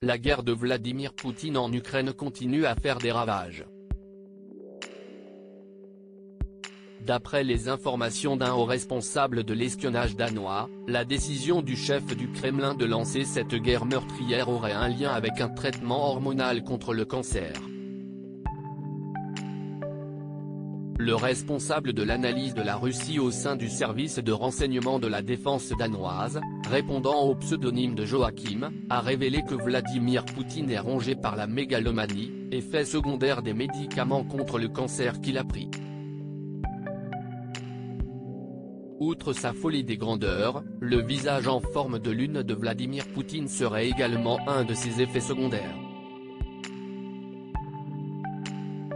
la guerre de Vladimir Poutine en Ukraine continue à faire des ravages. D'après les informations d'un haut responsable de l'espionnage danois, la décision du chef du Kremlin de lancer cette guerre meurtrière aurait un lien avec un traitement hormonal contre le cancer. Le responsable de l'analyse de la Russie au sein du service de renseignement de la défense danoise, répondant au pseudonyme de Joachim, a révélé que Vladimir Poutine est rongé par la mégalomanie, effet secondaire des médicaments contre le cancer qu'il a pris. Outre sa folie des grandeurs, le visage en forme de lune de Vladimir Poutine serait également un de ses effets secondaires.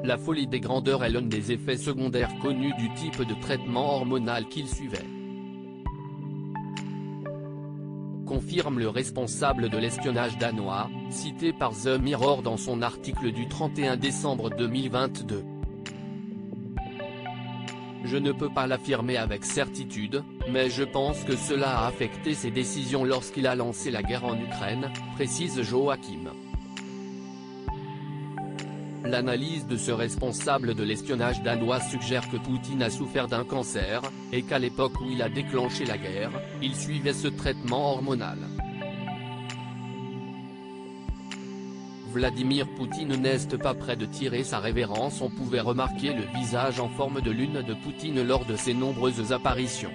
La folie des grandeurs est l'un des effets secondaires connus du type de traitement hormonal qu'il suivait. Confirme le responsable de l'espionnage danois, cité par The Mirror dans son article du 31 décembre 2022. Je ne peux pas l'affirmer avec certitude, mais je pense que cela a affecté ses décisions lorsqu'il a lancé la guerre en Ukraine, précise Joachim. L'analyse de ce responsable de l'espionnage danois suggère que Poutine a souffert d'un cancer, et qu'à l'époque où il a déclenché la guerre, il suivait ce traitement hormonal. Vladimir Poutine n'est pas près de tirer sa révérence. On pouvait remarquer le visage en forme de lune de Poutine lors de ses nombreuses apparitions.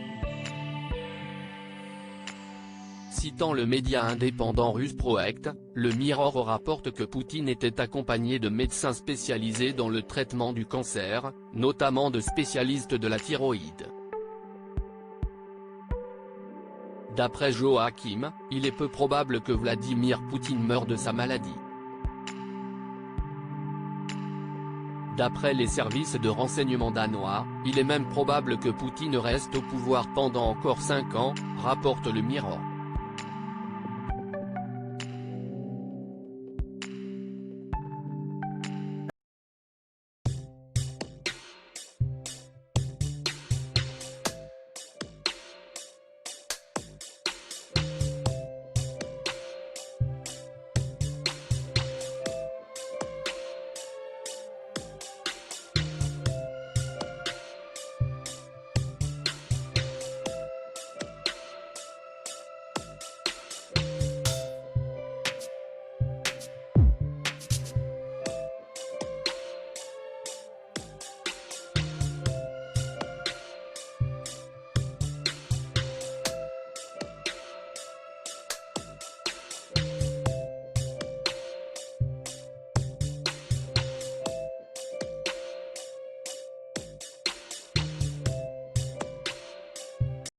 Citant le média indépendant russe Proekt, le Mirror rapporte que Poutine était accompagné de médecins spécialisés dans le traitement du cancer, notamment de spécialistes de la thyroïde. D'après Joachim, il est peu probable que Vladimir Poutine meure de sa maladie. D'après les services de renseignement danois, il est même probable que Poutine reste au pouvoir pendant encore 5 ans, rapporte le Mirror.